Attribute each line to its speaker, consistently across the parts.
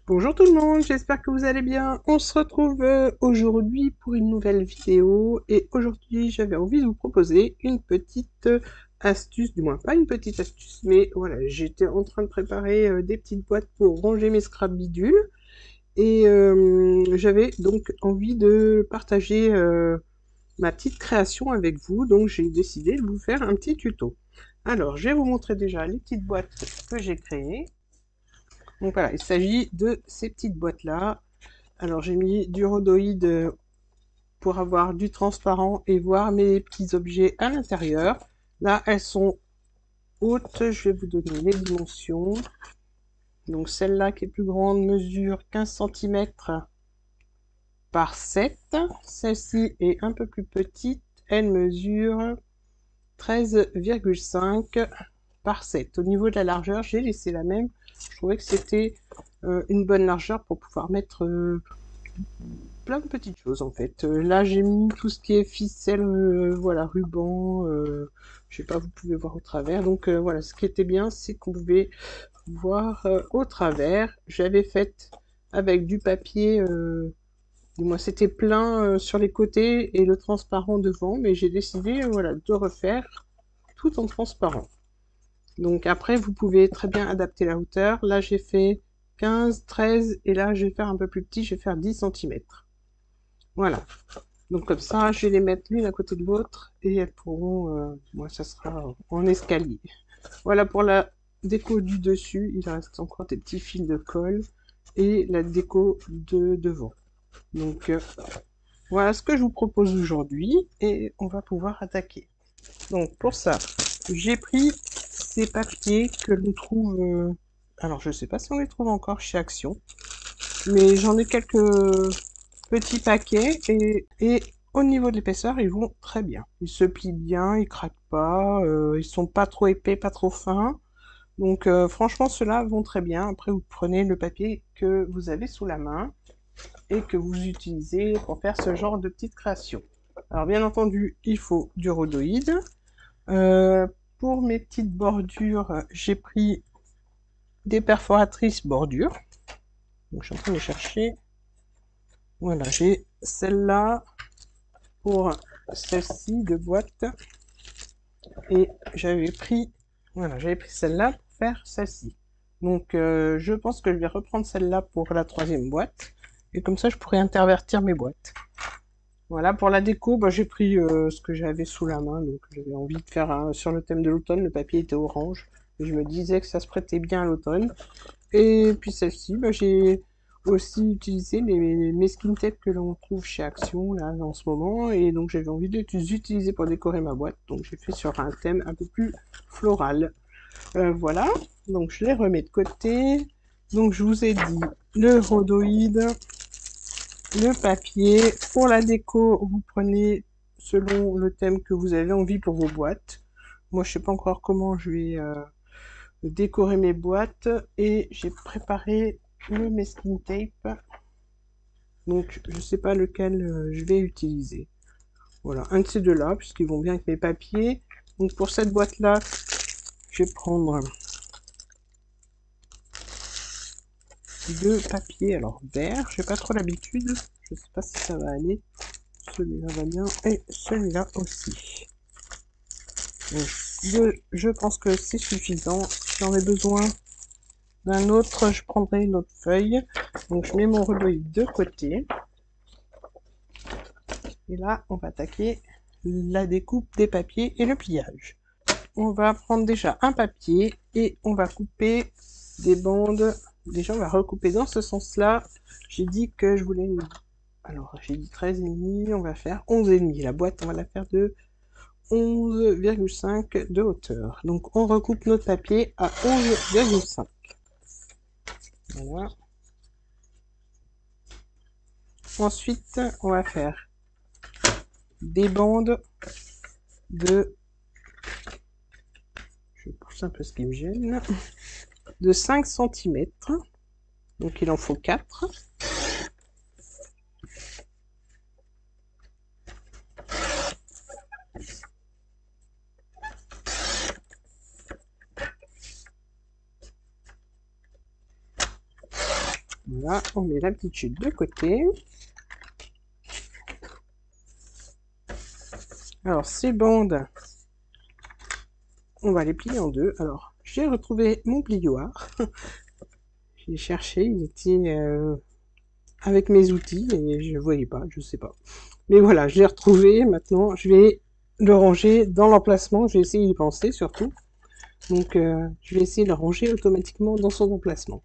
Speaker 1: Bonjour tout le monde, j'espère que vous allez bien. On se retrouve aujourd'hui pour une nouvelle vidéo et aujourd'hui j'avais envie de vous proposer une petite astuce, du moins pas une petite astuce, mais voilà, j'étais en train de préparer des petites boîtes pour ranger mes scrap bidules et j'avais donc envie de partager ma petite création avec vous, donc j'ai décidé de vous faire un petit tuto. Alors, je vais vous montrer déjà les petites boîtes que j'ai créées. Donc voilà, il s'agit de ces petites boîtes-là. Alors j'ai mis du rhodoïde pour avoir du transparent et voir mes petits objets à l'intérieur. Là, elles sont hautes, je vais vous donner les dimensions. Donc celle-là qui est plus grande mesure 15 cm par 7. Celle-ci est un peu plus petite, elle mesure 13,5 par 7. Au niveau de la largeur, j'ai laissé la même. Je trouvais que c'était une bonne largeur pour pouvoir mettre plein de petites choses en fait. Là j'ai mis tout ce qui est ficelle, voilà, ruban, je sais pas, vous pouvez voir au travers. Donc voilà, ce qui était bien, c'est qu'on pouvait voir au travers. J'avais fait avec du papier, du moins c'était plein sur les côtés et le transparent devant, mais j'ai décidé voilà, de refaire tout en transparent. Donc après, vous pouvez très bien adapter la hauteur. Là j'ai fait 15, 13 et là je vais faire un peu plus petit, je vais faire 10 cm. Voilà. Donc comme ça, je vais les mettre l'une à côté de l'autre et elles pourront, moi ça sera en escalier. Voilà pour la déco du dessus, il reste encore des petits fils de colle et la déco de devant. Donc voilà ce que je vous propose aujourd'hui et on va pouvoir attaquer. Donc pour ça, j'ai pris ces papiers que l'on trouve, alors je sais pas si on les trouve encore chez Action, mais j'en ai quelques petits paquets et au niveau de l'épaisseur, ils vont très bien. Ils se plient bien, ils craquent pas, ils sont pas trop épais, pas trop fins. Donc franchement, ceux-là vont très bien. Après, vous prenez le papier que vous avez sous la main et que vous utilisez pour faire ce genre de petite création. Alors bien entendu, il faut du rhodoïde. Euh, pour mes petites bordures, j'ai pris des perforatrices bordures. Donc je suis en train de chercher. Voilà, j'ai celle-là pour celle-ci de boîte et j'avais pris celle-là pour faire celle-ci. Donc je pense que je vais reprendre celle-là pour la troisième boîte et comme ça je pourrais intervertir mes boîtes. Voilà, pour la déco, bah, j'ai pris ce que j'avais sous la main, donc j'avais envie de faire sur le thème de l'automne, le papier était orange, et je me disais que ça se prêtait bien à l'automne. Et puis celle-ci, bah, j'ai aussi utilisé mes skin tape que l'on trouve chez Action là en ce moment, et donc j'avais envie de les utiliser pour décorer ma boîte, donc j'ai fait sur un thème un peu plus floral. Voilà, donc je les remets de côté. Donc je vous ai dit le rhodoïde, le papier. Pour la déco, vous prenez selon le thème que vous avez envie pour vos boîtes. Moi, je sais pas encore comment je vais décorer mes boîtes et j'ai préparé le masking tape. Donc, je sais pas lequel je vais utiliser. Voilà, un de ces deux-là, puisqu'ils vont bien avec mes papiers. Donc, pour cette boîte-là, je vais prendre deux papiers, alors vert. J'ai pas trop l'habitude. Je sais pas si ça va aller. Celui-là va bien et celui-là aussi. Donc, je pense que c'est suffisant. Si j'en ai besoin d'un autre, je prendrai une autre feuille. Donc je mets mon rhodoïde de côté. Et là, on va attaquer la découpe des papiers et le pliage. On va prendre déjà un papier et on va couper des bandes. Déjà, on va recouper dans ce sens-là. J'ai dit que je voulais... Alors, j'ai dit 13,5, on va faire 11,5. La boîte, on va la faire de 11,5 de hauteur. Donc on recoupe notre papier à 11,5. Voilà. Ensuite, on va faire des bandes de... Je pousse un peu ce qui me gêne. De 5 cm. Donc il en faut 4. Voilà, on met la petite chute de côté. Alors, ces bandes, on va les plier en deux. Alors, j'ai retrouvé mon plioir. J'ai cherché, il était avec mes outils et je ne voyais pas, je sais pas. Mais voilà, je l'ai retrouvé. Maintenant, je vais le ranger dans l'emplacement. Je vais essayer d'y penser surtout. Donc, je vais essayer de le ranger automatiquement dans son emplacement.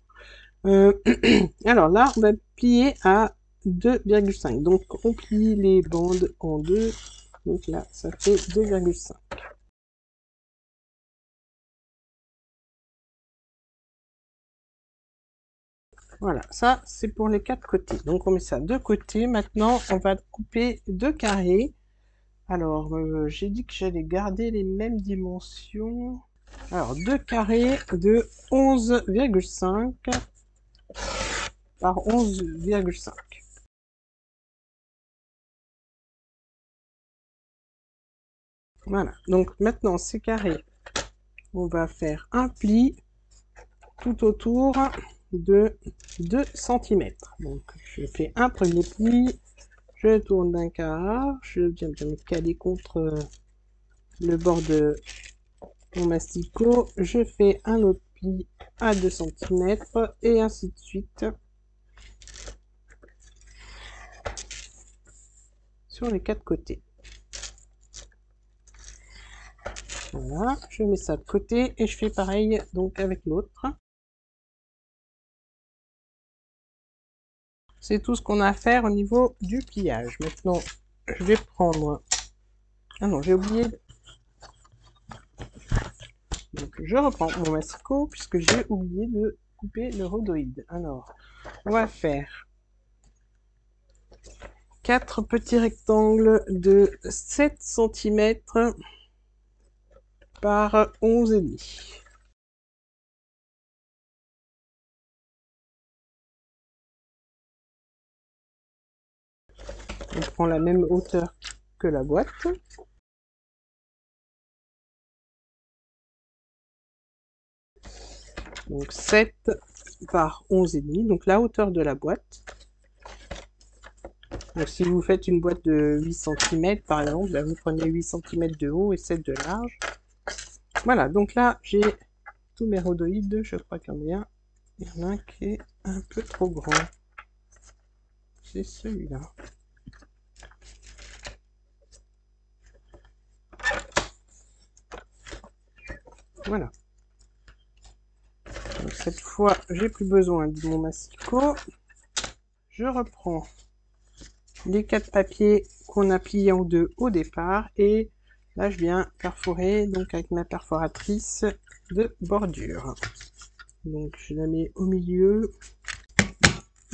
Speaker 1: Alors là, on va plier à 2,5. Donc, on plie les bandes en deux. Donc là, ça fait 2,5. Voilà, ça c'est pour les quatre côtés. Donc on met ça de côté. Maintenant, on va couper deux carrés. Alors, j'ai dit que j'allais garder les mêmes dimensions. Alors, deux carrés de 11,5 par 11,5. Voilà, donc maintenant ces carrés, on va faire un pli tout autour de 2 cm. Donc je fais un premier pli, je tourne d'un quart, je viens bien me caler contre le bord de mon masticot, je fais un autre pli à 2 cm et ainsi de suite sur les quatre côtés. Voilà, je mets ça de côté et je fais pareil donc avec l'autre. C'est tout ce qu'on a à faire au niveau du pliage. Maintenant, je vais prendre... Ah non, j'ai oublié... Donc, je reprends mon masticot puisque j'ai oublié de couper le rhodoïde. Alors, on va faire 4 petits rectangles de 7 cm par 11,5. On prend la même hauteur que la boîte. Donc 7 par 11,5, donc la hauteur de la boîte. Donc si vous faites une boîte de 8 cm par exemple, là, vous prenez 8 cm de haut et 7 de large. Voilà, donc là j'ai tous mes rhodoïdes, je crois qu'il y en a un. Il y en a un qui est un peu trop grand. C'est celui-là. Voilà. Donc cette fois, j'ai plus besoin de mon masticot. Je reprends les 4 papiers qu'on a pliés en deux au départ et là je viens perforer donc avec ma perforatrice de bordure. Donc je la mets au milieu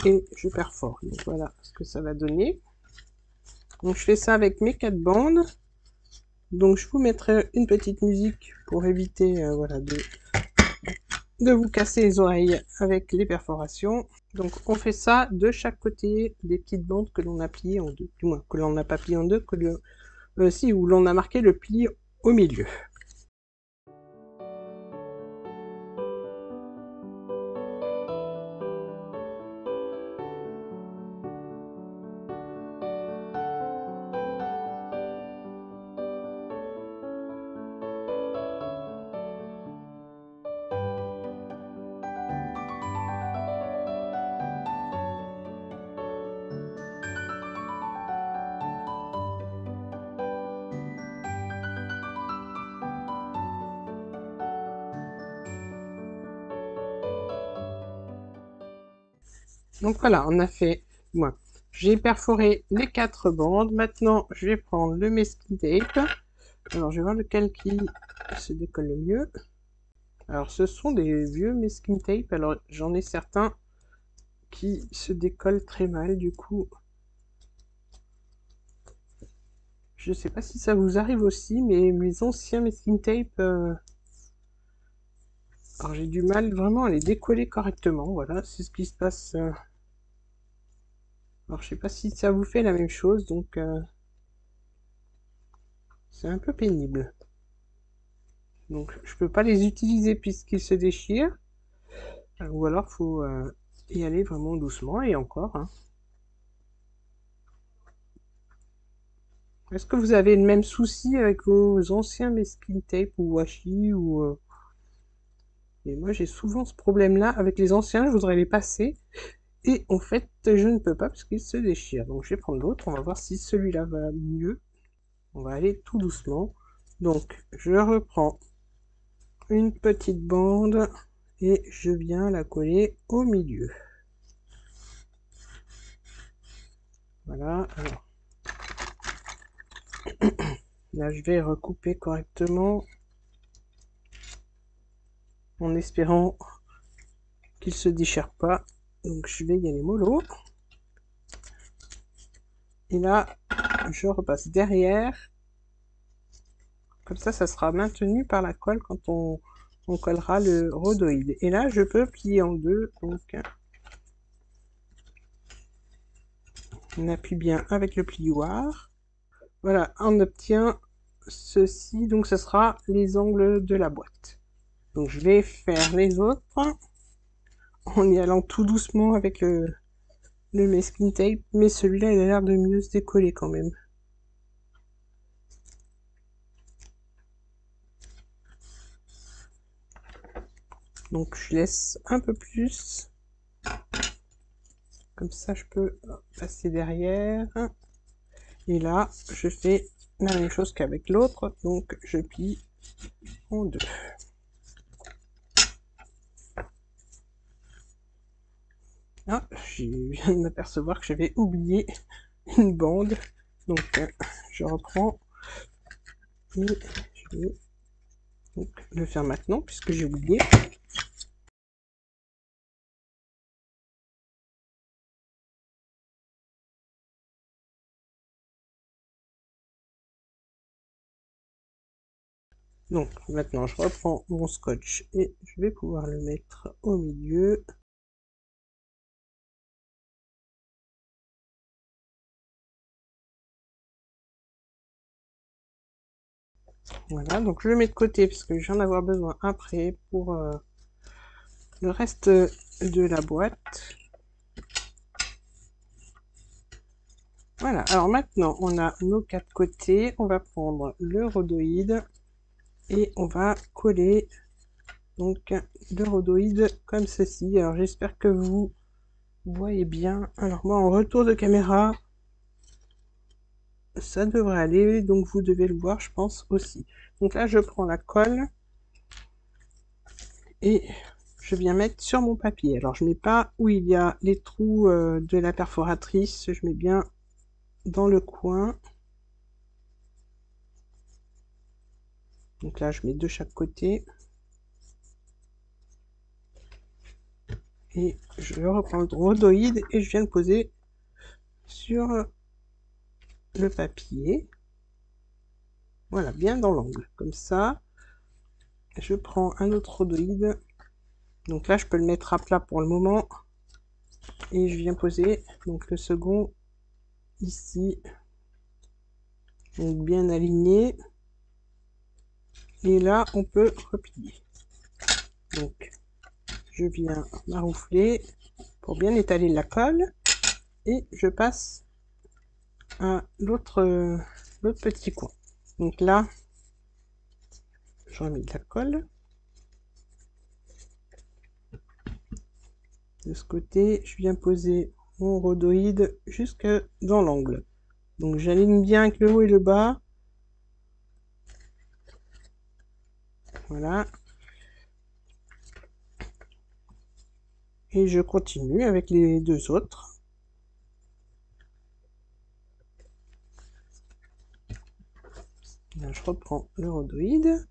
Speaker 1: et je perfore. Donc voilà ce que ça va donner. Donc je fais ça avec mes 4 bandes. Donc je vous mettrai une petite musique pour éviter voilà, de vous casser les oreilles avec les perforations. Donc on fait ça de chaque côté des petites bandes que l'on a pliées en deux. Du moins que l'on n'a pas plié en deux, que si, où l'on a marqué le pli au milieu. Donc voilà, on a fait, moi, j'ai perforé les 4 bandes. Maintenant, je vais prendre le masking tape. Alors, je vais voir lequel qui se décolle le mieux. Alors, ce sont des vieux masking tape. Alors, j'en ai certains qui se décollent très mal, du coup. Je sais pas si ça vous arrive aussi, mais mes anciens masking tape... Alors, j'ai du mal vraiment à les décoller correctement. Voilà, c'est ce qui se passe... Alors, je sais pas si ça vous fait la même chose, donc... c'est un peu pénible. Donc je peux pas les utiliser puisqu'ils se déchirent. Ou alors faut y aller vraiment doucement, et encore, hein. Est-ce que vous avez le même souci avec vos anciens masking tape ou washi ou Et moi j'ai souvent ce problème-là avec les anciens, je voudrais les passer, et en fait je ne peux pas parce qu'ils se déchirent. Donc je vais prendre l'autre, on va voir si celui-là va mieux. On va aller tout doucement. Donc je reprends une petite bande et je viens la coller au milieu. Voilà, alors là je vais recouper correctement en espérant qu'il se déchire pas. Donc je vais y aller mollo. Et là je repasse derrière. Comme ça sera maintenu par la colle quand on collera le rhodoïde. Et là je peux plier en deux. Donc on appuie bien avec le plioir. Voilà, on obtient ceci, donc ce sera les angles de la boîte. Donc je vais faire les autres en y allant tout doucement avec le masking tape, mais celui-là il a l'air de mieux se décoller quand même. Donc je laisse un peu plus, comme ça je peux passer derrière. Et là je fais la même chose qu'avec l'autre, donc je plie en deux. Ah, je viens de m'apercevoir que j'avais oublié une bande, donc je reprends et je vais donc le faire maintenant puisque j'ai oublié. Donc maintenant je reprends mon scotch et je vais pouvoir le mettre au milieu. Voilà, donc je le mets de côté parce que je viens d'avoir besoin après pour le reste de la boîte. Voilà, alors maintenant on a nos quatre côtés, on va prendre le rhodoïde et on va coller donc le rhodoïde comme ceci. Alors j'espère que vous voyez bien. Alors moi en retour de caméra, ça devrait aller, donc vous devez le voir je pense aussi. Donc là je prends la colle et je viens mettre sur mon papier. Alors je mets pas où il y a les trous de la perforatrice, je mets bien dans le coin. Donc là je mets de chaque côté. Et je reprends le rhodoïde et je viens le poser sur le papier. Voilà, bien dans l'angle, comme ça. Je prends un autre rhodoïde. Donc là, je peux le mettre à plat pour le moment. Et je viens poser donc le second ici. Donc bien aligné. Et là, on peut replier. Donc, je viens maroufler pour bien étaler la colle. Et je passe à l'autre petit coin. Donc là, je remets de la colle. De ce côté, je viens poser mon rhodoïde jusque dans l'angle. Donc j'aligne bien avec le haut et le bas. Voilà. Et je continue avec les deux autres. Là, je reprends le rhodoïde.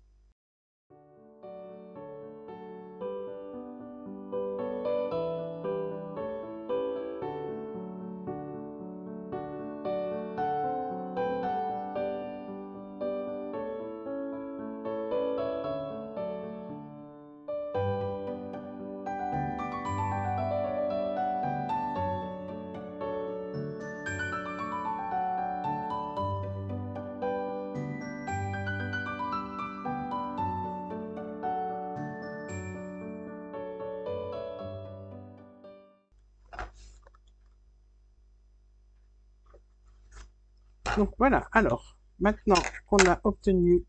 Speaker 1: Donc voilà, alors, maintenant qu'on a obtenu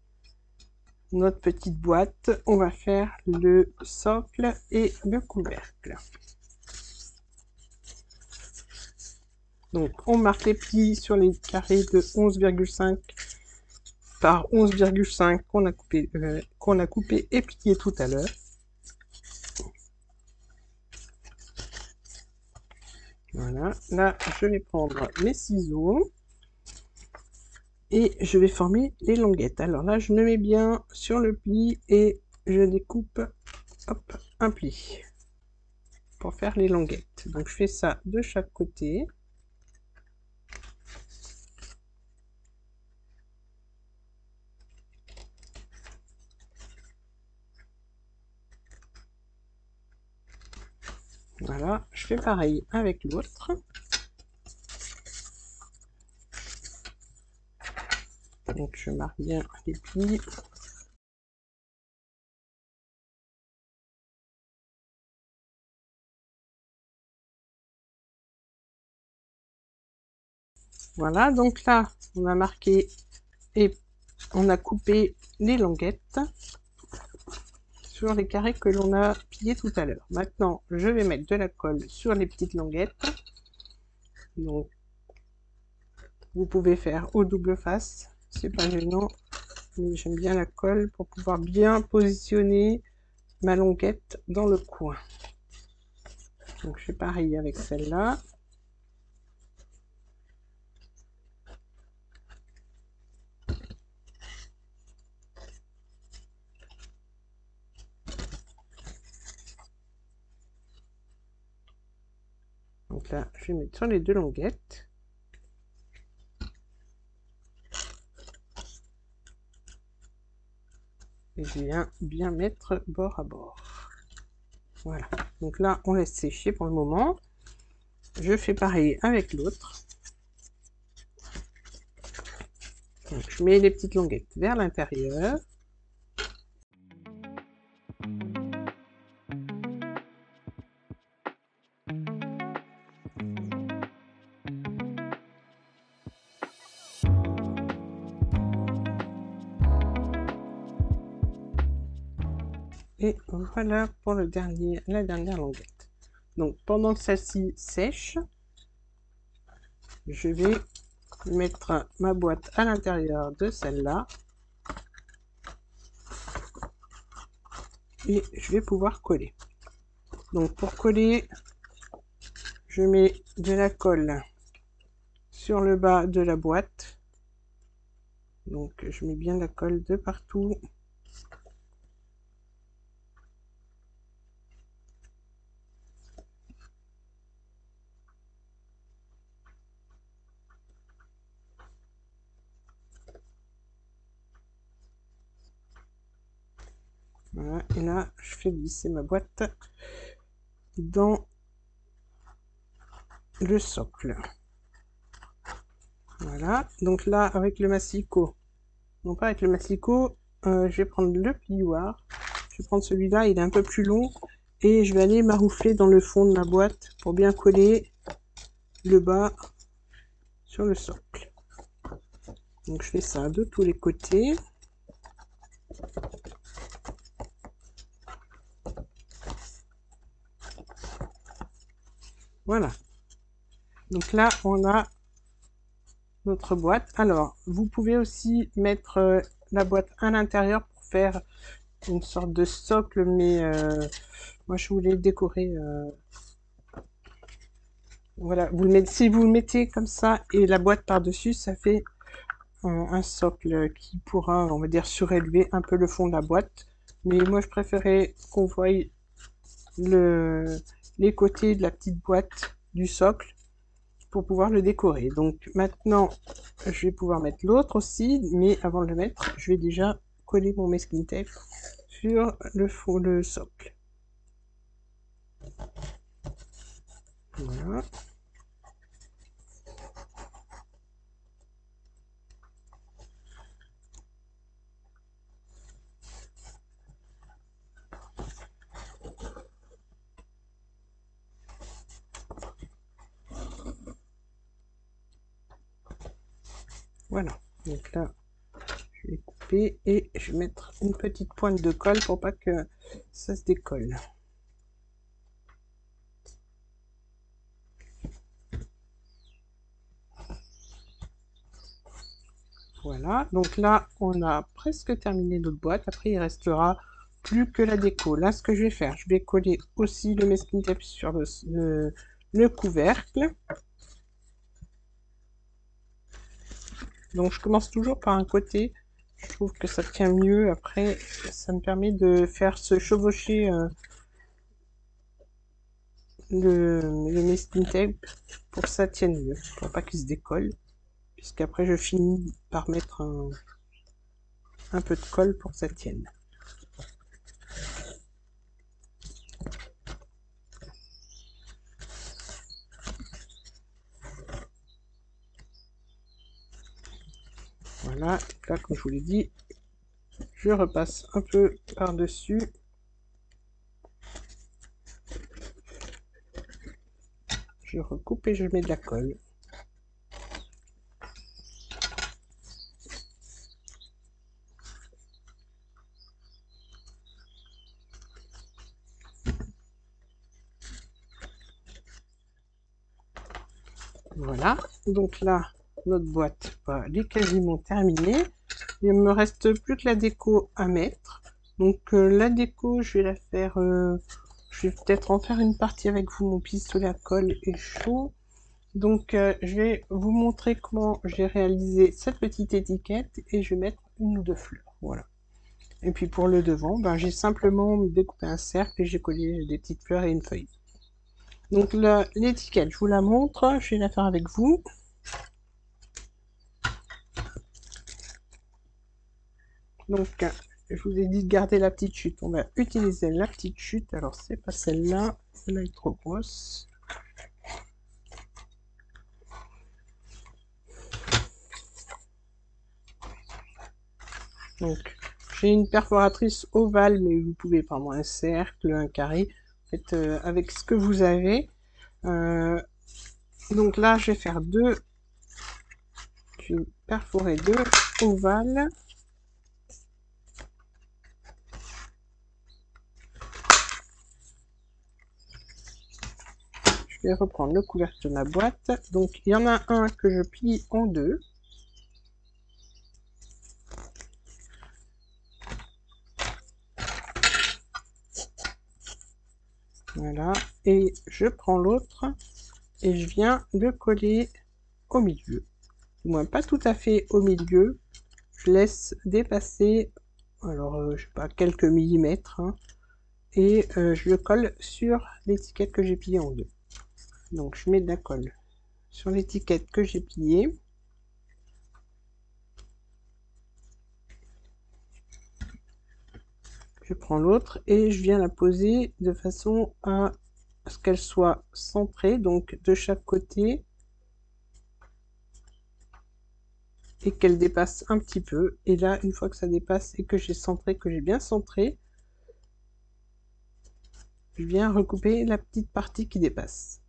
Speaker 1: notre petite boîte, on va faire le socle et le couvercle. Donc on marque les plis sur les carrés de 11,5 par 11,5 qu'on a coupé et plié tout à l'heure. Voilà, là je vais prendre mes ciseaux et je vais former les languettes. Alors là je me mets bien sur le pli et je découpe hop, un pli pour faire les languettes. Donc je fais ça de chaque côté. Voilà, je fais pareil avec l'autre. Donc je marque bien les plis. Voilà, donc là, on a marqué et on a coupé les languettes sur les carrés que l'on a pliés tout à l'heure. Maintenant, je vais mettre de la colle sur les petites languettes. Donc, vous pouvez faire au double face, c'est pas gênant, mais j'aime bien la colle pour pouvoir bien positionner ma languette dans le coin. Donc, je fais pareil avec celle-là. Donc là, je vais mettre sur les deux languettes. Et je viens bien mettre bord à bord. Voilà. Donc là, on laisse sécher pour le moment. Je fais pareil avec l'autre. Je mets les petites languettes vers l'intérieur. Et voilà pour la dernière languette. Donc pendant que celle-ci sèche, je vais mettre ma boîte à l'intérieur de celle-là. Et je vais pouvoir coller. Donc pour coller, je mets de la colle sur le bas de la boîte. Donc je mets bien la colle de partout. Voilà, et là, je fais glisser ma boîte dans le socle. Voilà, donc là, avec le massicot, non pas avec le massicot, je vais prendre le plioir. Je vais prendre celui-là, il est un peu plus long, et je vais aller maroufler dans le fond de ma boîte pour bien coller le bas sur le socle. Donc je fais ça de tous les côtés. Voilà. Donc là, on a notre boîte. Alors, vous pouvez aussi mettre la boîte à l'intérieur pour faire une sorte de socle, mais moi je voulais décorer. Voilà, si vous le mettez comme ça et la boîte par-dessus, ça fait un socle qui pourra, on va dire, surélever un peu le fond de la boîte. Mais moi je préférais qu'on voie les côtés de la petite boîte du socle pour pouvoir le décorer. Donc maintenant, je vais pouvoir mettre l'autre aussi, mais avant de le mettre, je vais déjà coller mon masking tape sur le socle. Voilà. Voilà. Donc là, je vais couper et je vais mettre une petite pointe de colle pour pas que ça se décolle. Voilà, donc là, on a presque terminé notre boîte. Après, il restera plus que la déco. Là, ce que je vais faire, je vais coller aussi le masking tape sur le couvercle. Donc, je commence toujours par un côté. Je trouve que ça tient mieux. Après, ça me permet de faire se chevaucher le masking tape pour que ça tienne mieux, pour pas qu'il se décolle. Puisqu'après, je finis par mettre un peu de colle pour que ça tienne. Voilà, là, comme je vous l'ai dit, je repasse un peu par-dessus. Je recoupe et je mets de la colle. Voilà, donc là, notre boîte, elle est quasiment terminée. Il me reste plus que la déco à mettre. Donc la déco, je vais la faire... je vais peut-être en faire une partie avec vous. Mon pistolet à colle est chaud. Donc je vais vous montrer comment j'ai réalisé cette petite étiquette et je vais mettre une ou deux fleurs. Voilà. Et puis pour le devant, j'ai simplement découpé un cercle et j'ai collé des petites fleurs et une feuille. Donc l'étiquette, je vous la montre, je vais la faire avec vous. Donc je vous ai dit de garder la petite chute. On va utiliser la petite chute. Alors c'est pas celle-là, celle-là est trop grosse. Donc j'ai une perforatrice ovale, mais vous pouvez prendre un cercle, un carré, faites avec ce que vous avez. Donc là je vais faire je vais perforer deux ovales. Je vais reprendre le couvercle de ma boîte. Donc il y en a un que je plie en deux. Voilà, et je prends l'autre et je viens le coller au milieu. Du moins pas tout à fait au milieu. Je laisse dépasser, alors je sais pas, quelques millimètres, hein, et je le colle sur l'étiquette que j'ai pliée en deux. Donc je mets de la colle sur l'étiquette que j'ai pliée. Je prends l'autre et je viens la poser de façon à ce qu'elle soit centrée, donc de chaque côté, et qu'elle dépasse un petit peu. Et là, une fois que ça dépasse et que j'ai centré, que j'ai bien centré, je viens recouper la petite partie qui dépasse.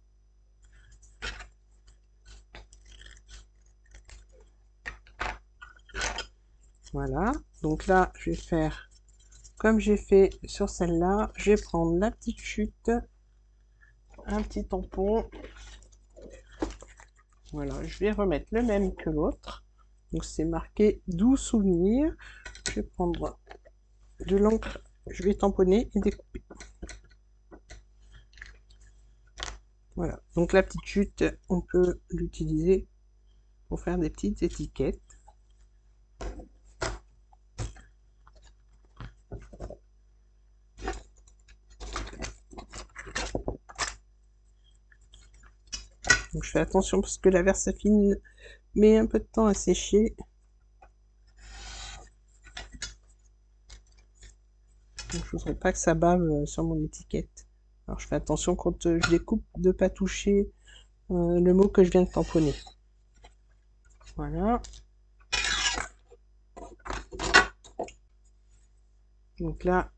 Speaker 1: Voilà, donc là, je vais faire comme j'ai fait sur celle-là. Je vais prendre la petite chute, un petit tampon. Voilà, je vais remettre le même que l'autre. Donc c'est marqué doux souvenir. Je vais prendre de l'encre, je vais tamponner et découper. Voilà, donc la petite chute, on peut l'utiliser pour faire des petites étiquettes. Donc je fais attention parce que la Versafine met un peu de temps à sécher. Donc je voudrais pas que ça bave sur mon étiquette. Alors je fais attention quand je découpe de ne pas toucher le mot que je viens de tamponner. Voilà. Donc là,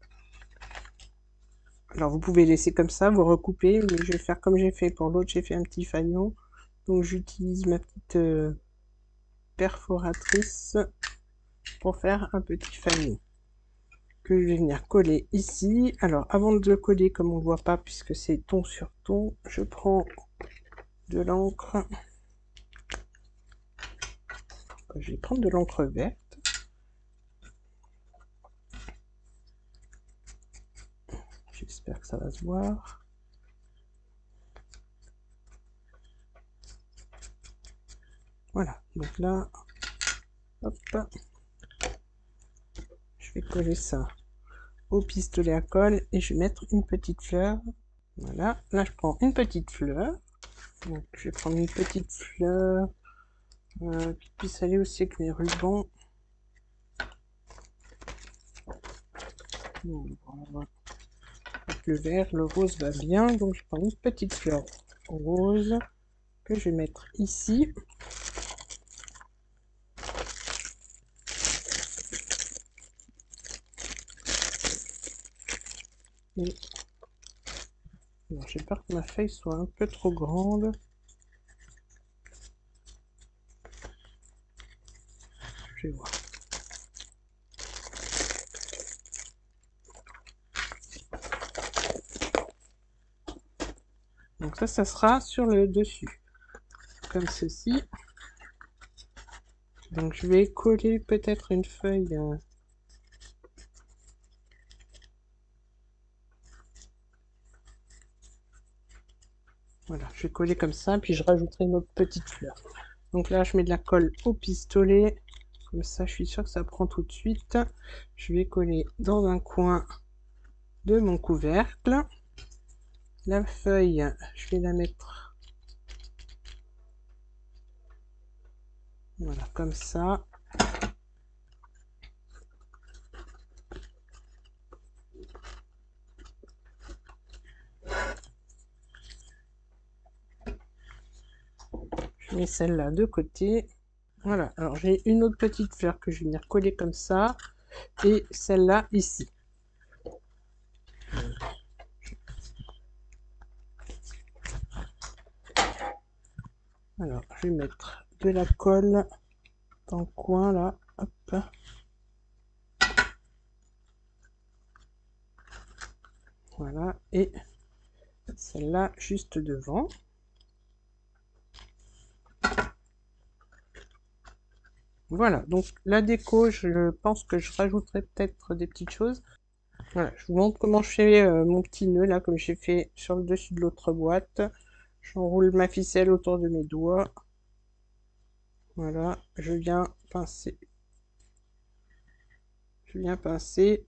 Speaker 1: alors vous pouvez laisser comme ça, vous recoupez, mais je vais faire comme j'ai fait pour l'autre, j'ai fait un petit fanion. Donc j'utilise ma petite perforatrice pour faire un petit fanny que je vais venir coller ici. Alors avant de le coller, comme on ne voit pas puisque c'est ton sur ton, je prends de l'encre. Je vais prendre de l'encre verte. J'espère que ça va se voir. Voilà, donc là, hop, je vais coller ça au pistolet à colle et je vais mettre une petite fleur. Voilà, là je prends une petite fleur. Donc je vais prendre une petite fleur qui puisse aller aussi avec mes rubans. Voilà. Avec le vert, le rose va bien, donc je prends une petite fleur rose que je vais mettre ici. Et j'ai peur que ma feuille soit un peu trop grande. Je vais voir. Donc ça sera sur le dessus, comme ceci. Donc je vais coller peut-être une feuille. Voilà, je vais coller comme ça, puis je rajouterai une autre petite fleur. Donc là, je mets de la colle au pistolet. Comme ça, je suis sûr que ça prend tout de suite. Je vais coller dans un coin de mon couvercle. La feuille, je vais la mettre voilà, comme ça. Je mets celle-là de côté. Voilà, alors j'ai une autre petite fleur que je vais venir coller comme ça. Et celle-là ici. Alors, je vais mettre de la colle dans le coin là. Hop. Voilà, et celle-là juste devant. Voilà, donc la déco, je pense que je rajouterai peut-être des petites choses. Voilà, je vous montre comment je fais mon petit nœud là, comme j'ai fait sur le dessus de l'autre boîte. J'enroule ma ficelle autour de mes doigts. Voilà, je viens pincer.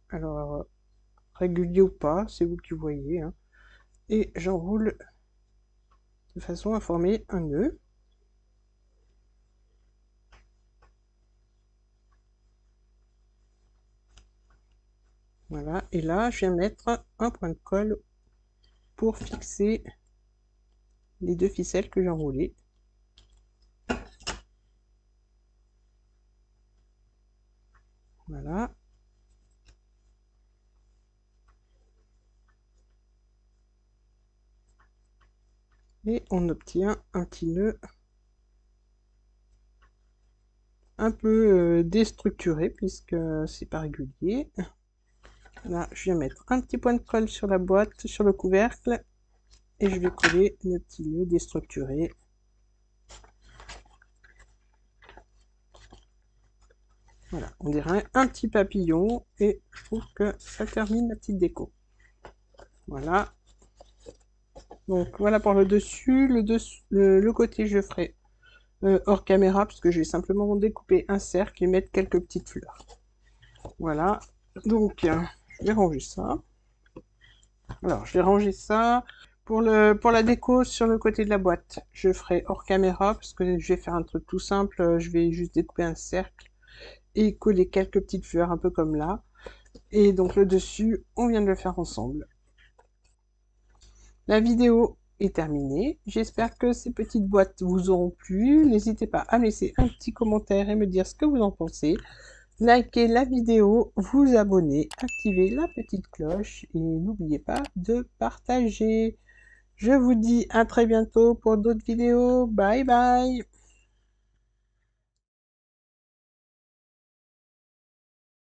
Speaker 1: Alors régulier ou pas, c'est vous qui voyez. Hein. Et j'enroule de façon à former un nœud. Voilà, et là, je viens mettre un point de colle pour fixer les deux ficelles que j'ai enroulées. Voilà. Et on obtient un petit nœud un peu déstructuré puisque c'est pas régulier. Là, je viens mettre un petit point de colle sur la boîte, sur le couvercle, et je vais coller le petit nœud déstructuré. Voilà, on dirait un petit papillon, et je trouve que ça termine la petite déco. Voilà. Donc voilà pour le dessus. Le côté, je ferai hors caméra, parce que je vais simplement découper un cercle et mettre quelques petites fleurs. Voilà. Donc, je vais ranger ça. Alors, je vais ranger ça. Pour la déco, sur le côté de la boîte, je ferai hors caméra, parce que je vais faire un truc tout simple. Je vais juste découper un cercle et coller quelques petites fleurs, un peu comme là. Et donc, le dessus, on vient de le faire ensemble. La vidéo est terminée. J'espère que ces petites boîtes vous auront plu. N'hésitez pas à me laisser un petit commentaire et me dire ce que vous en pensez. Likez la vidéo, vous abonnez, activez la petite cloche et n'oubliez pas de partager. Je vous dis à très bientôt pour d'autres vidéos. Bye bye!